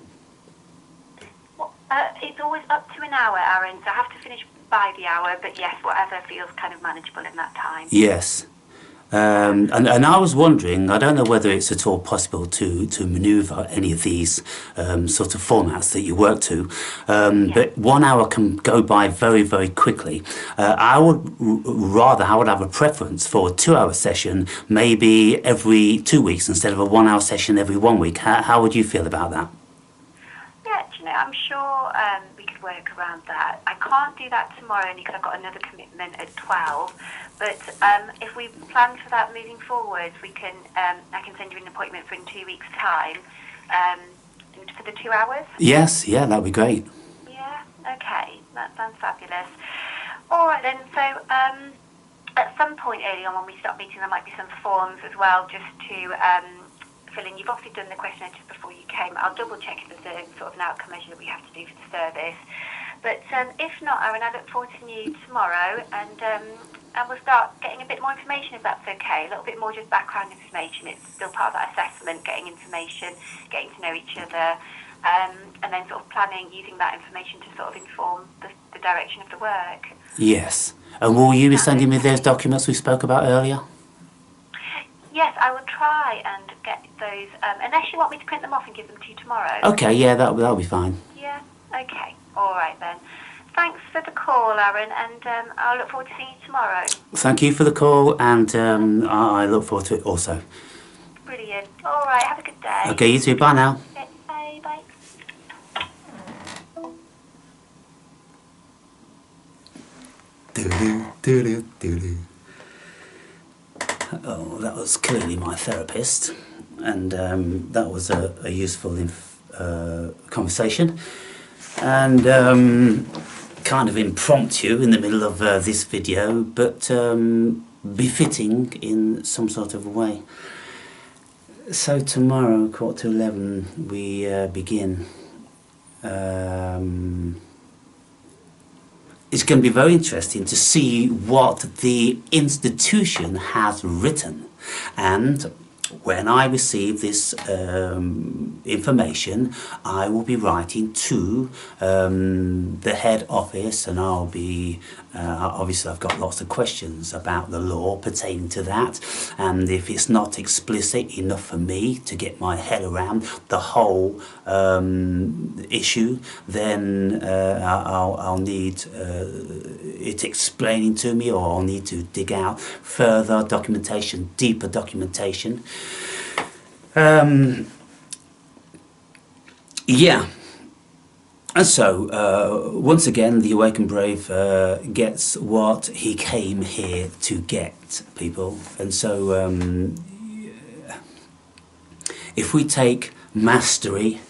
Well, it's always up to an hour, Aaron, so I have to finish by the hour, but yes, whatever feels kind of manageable in that time. Yes. And I was wondering, I don't know whether it's at all possible to manoeuvre any of these sort of formats that you work to, but 1 hour can go by very, very quickly. I would have a preference for a 2-hour session, maybe every 2 weeks instead of a 1 hour session every 1 week. How would you feel about that? Yeah, do you know, I'm sure we could work around that. I can't do that tomorrow only because I've got another commitment at 12. But if we plan for that moving forward, we can. I can send you an appointment for in 2 weeks' time for the 2 hours. Yes, yeah, that'd be great. Yeah, okay, that sounds fabulous. All right then. So at some point early on when we start meeting, there might be some forms as well, just to fill in. You've obviously done the questionnaire just before you came. I'll double check if there's a sort of an outcome measure that we have to do for the service. But if not, Aaron, I look forward to seeing you tomorrow, and we'll start getting a bit more information if that's okay. A little bit more just background information. It's still part of that assessment, getting information, getting to know each other, and then sort of planning, using that information to sort of inform the direction of the work. Yes. And will you be sending me those documents we spoke about earlier? Yes, I will try and get those, unless you want me to print them off and give them to you tomorrow. Okay, yeah, that'll be fine. Yeah, okay. All right then. Thanks for the call, Aaron, and I'll look forward to seeing you tomorrow. Thank you for the call, and I look forward to it also. Brilliant. All right, have a good day. Okay, you too. Bye now. Okay, bye, bye. Oh, that was clearly my therapist, and that was a useful conversation, and kind of impromptu in the middle of this video, but befitting in some sort of way. So tomorrow, 11:15, we begin. It's going to be very interesting to see what the institution has written, and when I receive this information, I will be writing to the head office, and I'll be obviously I've got lots of questions about the law pertaining to that, and if it's not explicit enough for me to get my head around the whole issue, then I'll need it explaining to me, or I'll need to dig out further documentation, deeper documentation. Yeah. And so, once again, the Awakened Brave gets what he came here to get, people. And so, if we take mastery,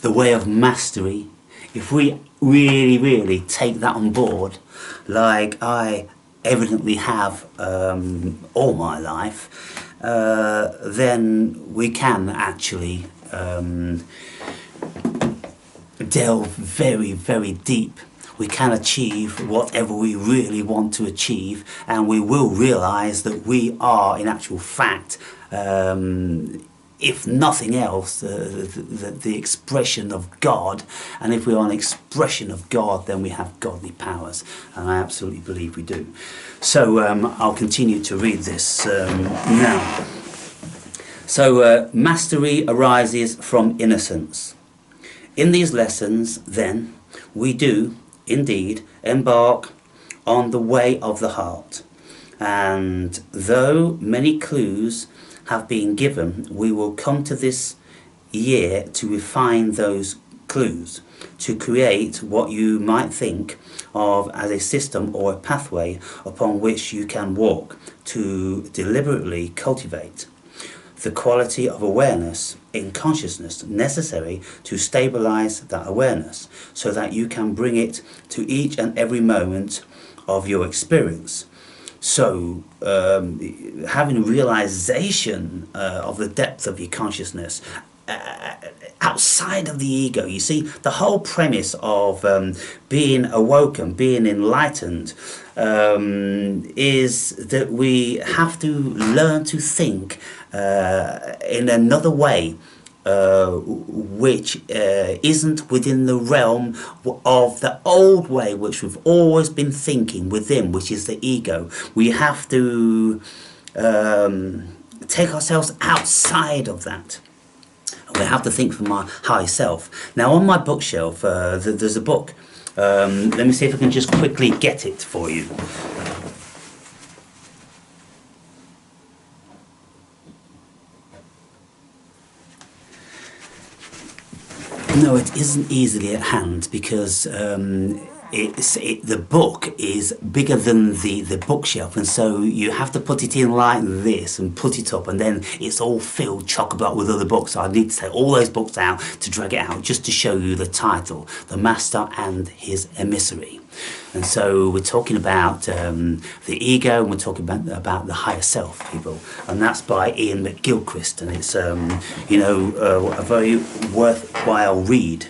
the way of mastery, if we really, really take that on board, like I evidently have all my life, then we can actually delve very, very deep. We can achieve whatever we really want to achieve, and we will realize that we are, in actual fact, if nothing else, the expression of God. And if we are an expression of God, then we have godly powers, and I absolutely believe we do. So I'll continue to read this now. So mastery arises from innocence. In these lessons, then, we do indeed embark on the way of the heart, and though many clues have been given, we will come to this year to refine those clues, to create what you might think of as a system or a pathway upon which you can walk, to deliberately cultivate the quality of awareness in consciousness necessary to stabilize that awareness, so that you can bring it to each and every moment of your experience. So having a realization of the depth of your consciousness outside of the ego. You see, the whole premise of being awoken, being enlightened, is that we have to learn to think in another way, which isn't within the realm of the old way which we've always been thinking within, which is the ego. We have to take ourselves outside of that. We have to think from our high self. Now, on my bookshelf, there's a book. Let me see if I can just quickly get it for you. No, it isn't easily at hand because the book is bigger than the bookshelf, and so you have to put it in like this and put it up, and then it's all filled chock-a-block with other books. So I need to take all those books out to drag it out just to show you the title, The Master and His Emissary. And so we're talking about the ego, and we're talking about the higher self, people, and that's by Ian McGilchrist, and it's a very worthwhile read.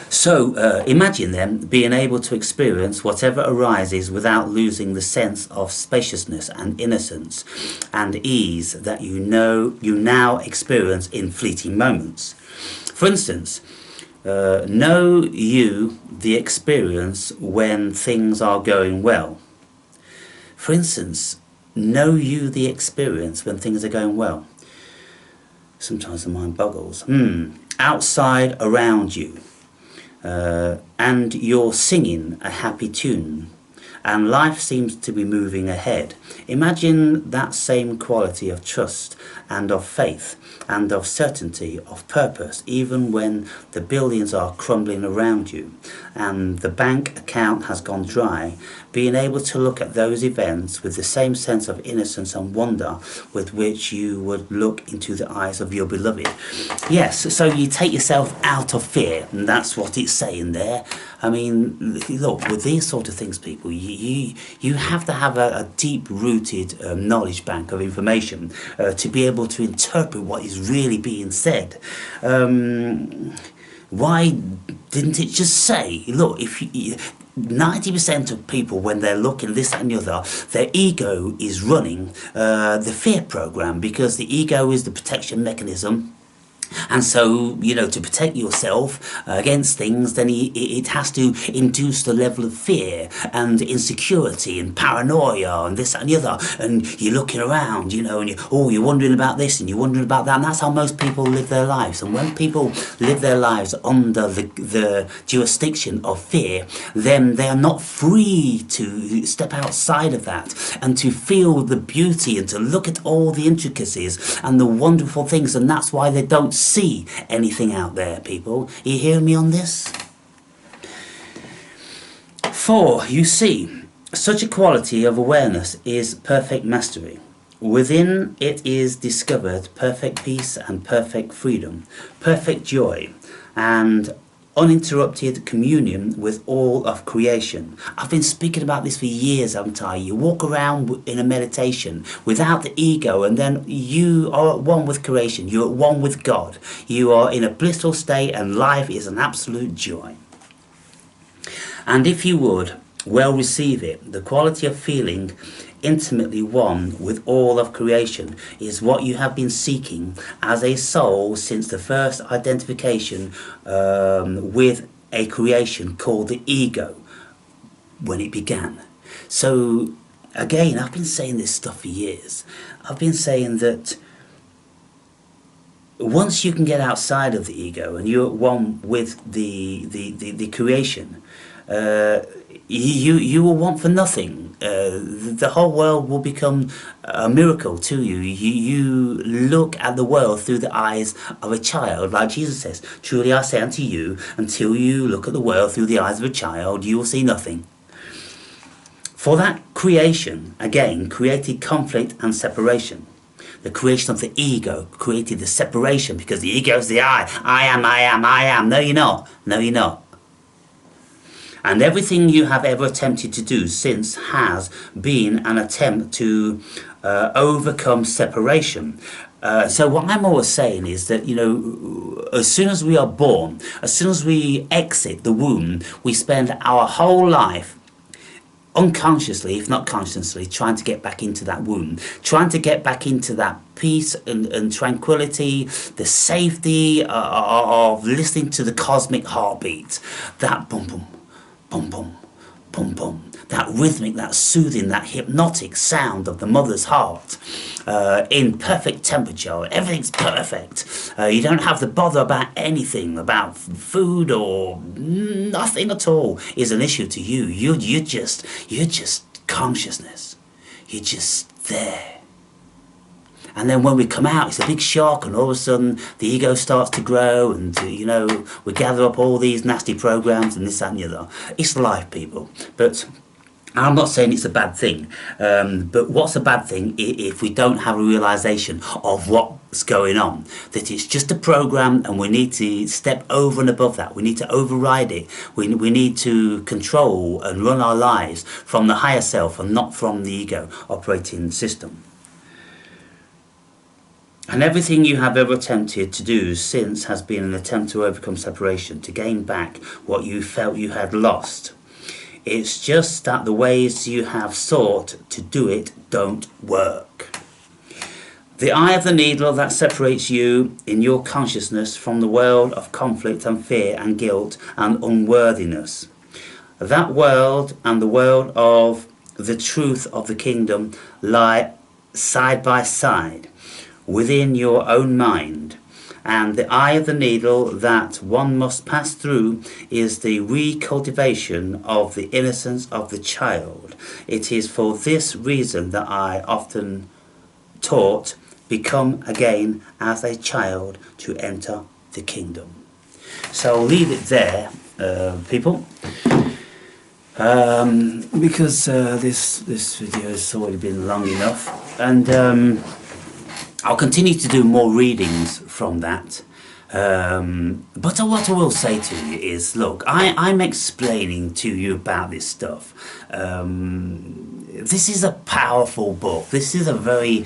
So imagine then being able to experience whatever arises without losing the sense of spaciousness and innocence and ease that you now experience in fleeting moments. For instance, know you the experience when things are going well. For instance, know you the experience when things are going well. Sometimes the mind boggles. Outside around you. And you're singing a happy tune, and life seems to be moving ahead. Imagine that same quality of trust and of faith and of certainty of purpose, even when the buildings are crumbling around you and the bank account has gone dry. Being able to look at those events with the same sense of innocence and wonder with which you would look into the eyes of your beloved. Yes, so you take yourself out of fear, and that's what it's saying there. I mean, look, with these sort of things, people, you have to have a deep-rooted knowledge bank of information to be able to interpret what is really being said. Why didn't it just say, look, if you... 90% of people, when they're looking this and the other, their ego is running the fear program, because the ego is the protection mechanism. And so, to protect yourself against things, then it has to induce the level of fear and insecurity and paranoia and this and the other. And you're looking around, and you're wondering about this and you're wondering about that. And that's how most people live their lives. And when people live their lives under the jurisdiction of fear, then they are not free to step outside of that and to feel the beauty and to look at all the intricacies and the wonderful things. And that's why they don't see anything out there, people. You hear me on this? For, you see, such a quality of awareness is perfect mastery. Within it is discovered perfect peace and perfect freedom, perfect joy, and uninterrupted communion with all of creation. I've been speaking about this for years, haven't I? You walk around in a meditation without the ego, and then you are at one with creation. You're at one with God. You are in a blissful state, and life is an absolute joy. And if you would well receive it, the quality of feeling intimately one with all of creation is what you have been seeking as a soul since the first identification with a creation called the ego when it began. So again, I've been saying this stuff for years. I've been saying that once you can get outside of the ego and you're at one with the creation, you will want for nothing. The whole world will become a miracle to you. You look at the world through the eyes of a child, like Jesus says, "Truly I say unto you, until you look at the world through the eyes of a child, you will see nothing." For that creation, again, created conflict and separation. The creation of the ego created the separation, because the ego is the I. I am, I am, I am. No, you're not. No, you're not. And everything you have ever attempted to do since has been an attempt to overcome separation. So what I'm always saying is that, you know, as soon as we are born, as soon as we exit the womb, we spend our whole life unconsciously, if not consciously, trying to get back into that womb, trying to get back into that peace and tranquility, the safety of listening to the cosmic heartbeat, that boom boom, boom boom, boom boom, that rhythmic, that soothing, that hypnotic sound of the mother's heart, in perfect temperature. Everything's perfect. You don't have to bother about anything, about food or nothing at all is an issue to you. You're just consciousness. You're just there. And then when we come out, it's a big shock, and all of a sudden the ego starts to grow, and you know, we gather up all these nasty programs and this, that, and the other. It's life, people. But I'm not saying it's a bad thing, but what's a bad thing if we don't have a realisation of what's going on? That it's just a program, and we need to step over and above that. We need to override it. We need to control and run our lives from the higher self and not from the ego operating system. And everything you have ever attempted to do since has been an attempt to overcome separation, to gain back what you felt you had lost. It's just that the ways you have sought to do it don't work. The eye of the needle that separates you in your consciousness from the world of conflict and fear and guilt and unworthiness. That world and the world of the truth of the kingdom lie side by side within your own mind, and the eye of the needle that one must pass through is the recultivation of the innocence of the child. It is for this reason that I often taught, become again as a child to enter the kingdom. So I'll leave it there, people, because this video has already been long enough, and I'll continue to do more readings from that. But what I will say to you is, look, I'm explaining to you about this stuff. This is a powerful book. This is a very,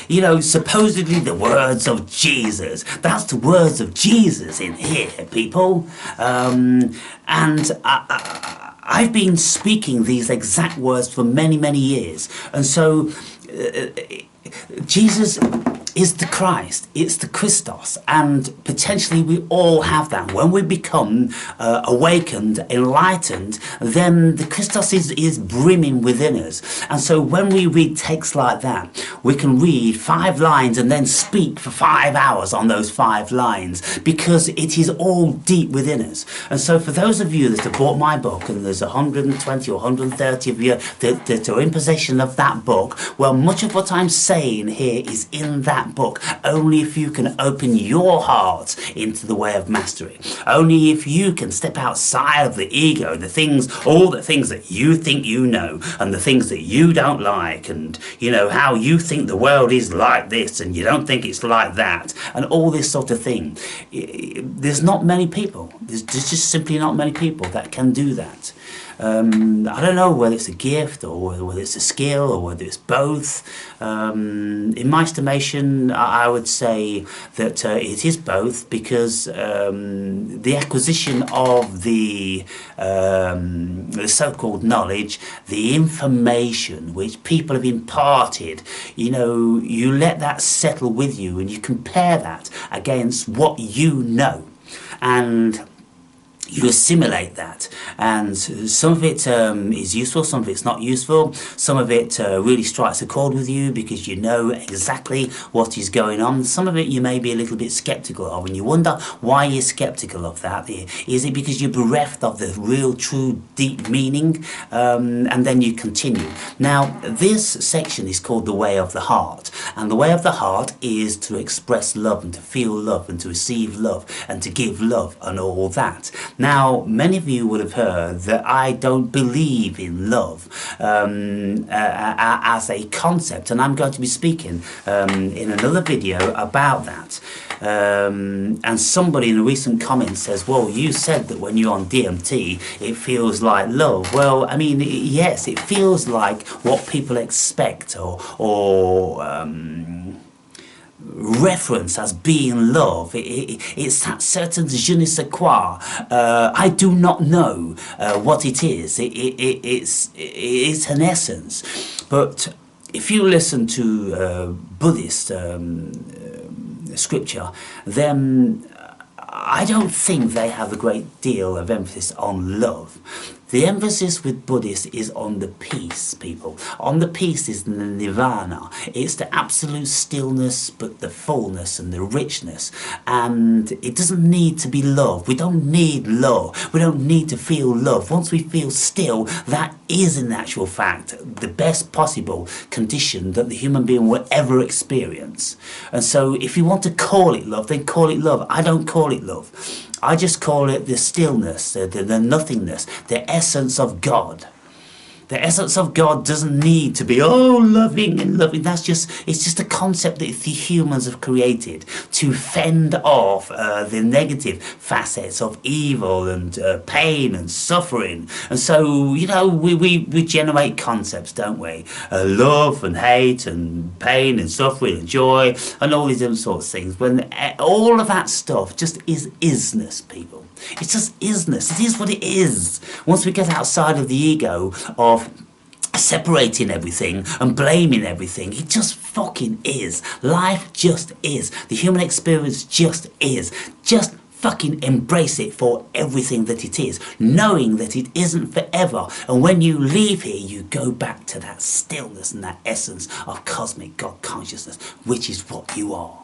you know, supposedly the words of Jesus. That's the words of Jesus in here, people. And I've been speaking these exact words for many, many years. And so Jesus is the Christ, it's the Christos, and potentially we all have that. When we become awakened, enlightened, then the Christos is brimming within us. And so when we read texts like that, we can read 5 lines and then speak for 5 hours on those 5 lines, because it is all deep within us. And so for those of you that have bought my book, and there's 120 or 130 of you that are in possession of that book, well, much of what I'm saying here is in that book. Only if you can open your heart into the way of mastery. Only if you can step outside of the ego, all the things that you think you know, and the things that you don't like, and you know how you think the world is like this and you don't think it's like that, and all this sort of thing. There's not many people. There's just simply not many people that can do that. I don't know whether it's a gift or whether it's a skill or whether it's both. In my estimation, I would say that it is both, because the acquisition of the so-called knowledge, the information which people have imparted, you know, you let that settle with you and you compare that against what you know, and you assimilate that, and some of it is useful, some of it's not useful, some of it really strikes a chord with you because you know exactly what is going on. Some of it you may be a little bit sceptical of, and you wonder why you're sceptical of that. Is it because you're bereft of the real, true, deep meaning? And then you continue. Now, this section is called the way of the heart, and the way of the heart is to express love and to feel love and to receive love and to give love and all that. Now, many of you would have heard that I don't believe in love as a concept, and I'm going to be speaking in another video about that. And somebody in a recent comment says, well, you said that when you're on DMT it feels like love. Well, I mean, yes, it feels like what people expect, or reference as being love. It's that certain je ne sais quoi. I do not know what it is. It's an essence. But if you listen to Buddhist scripture, then I don't think they have a great deal of emphasis on love. The emphasis with Buddhists is on the peace, people. On the peace is the nirvana. It's the absolute stillness, but the fullness and the richness. And it doesn't need to be love. We don't need love. We don't need to feel love. Once we feel still, that is in actual fact the best possible condition that the human being will ever experience. And so if you want to call it love, then call it love. I don't call it love. I just call it the stillness, the nothingness, the essence of God. The essence of God doesn't need to be, oh, loving and loving. It's just a concept that the humans have created to fend off the negative facets of evil and pain and suffering. And so, you know, we generate concepts, don't we? Love and hate and pain and suffering and joy and all these different sorts of things. When all of that stuff just is isness, people. It's just isness. It is what it is. Once we get outside of the ego of separating everything and blaming everything, it just fucking is. Life just is. The human experience just is. Just fucking embrace it for everything that it is, knowing that it isn't forever. And when you leave here, you go back to that stillness and that essence of cosmic God consciousness, which is what you are.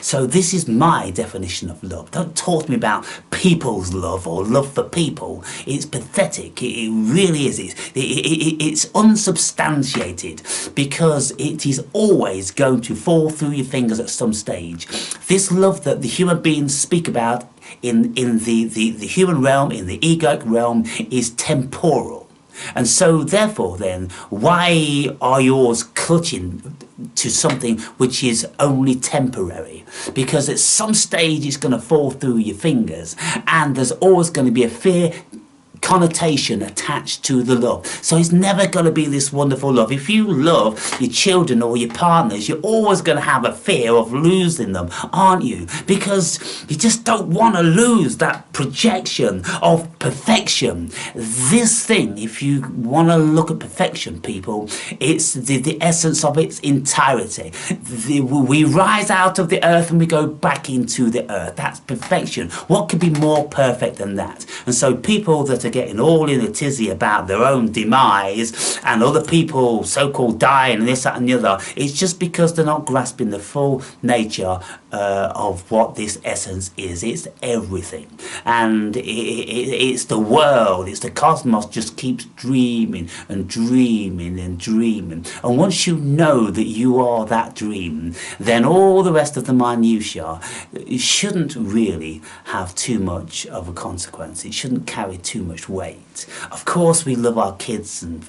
So this is my definition of love. Don't talk to me about people's love or love for people. It's pathetic. It really is. It's unsubstantiated because it is always going to fall through your fingers at some stage. This love that the human beings speak about in the human realm, in the egoic realm, is temporal. And so therefore then, why are yours clutching to something which is only temporary? Because at some stage it's going to fall through your fingers, and there's always going to be a fear connotation attached to the love. So it's never going to be this wonderful love. If you love your children or your partners, you're always going to have a fear of losing them, aren't you? Because you just don't want to lose that projection of perfection. This thing, if you want to look at perfection, people, it's the essence of its entirety. We rise out of the earth and we go back into the earth. That's perfection. What could be more perfect than that? And so people that are getting all in a tizzy about their own demise and other people so-called dying and this, that and the other, it's just because they're not grasping the full nature of what this essence is. It's everything, and it's the world, it's the cosmos just keeps dreaming and dreaming and dreaming. And once you know that you are that dream, then all the rest of the minutiae shouldn't really have too much of a consequence. It shouldn't carry too much weight. Of course we love our kids and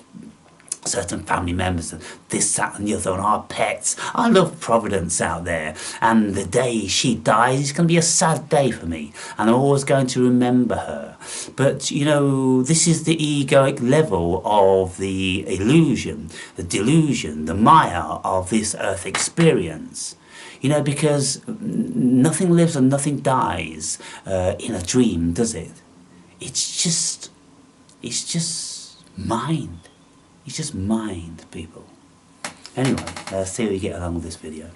certain family members and this, that and the other, and our pets. I love Providence out there, and the day she dies is going to be a sad day for me, and I'm always going to remember her. But you know, this is the egoic level of the illusion, the delusion, the maya of this earth experience. You know, because nothing lives and nothing dies in a dream, does it? It's just mind. It's just mind, people. Anyway, see how you get along with this video.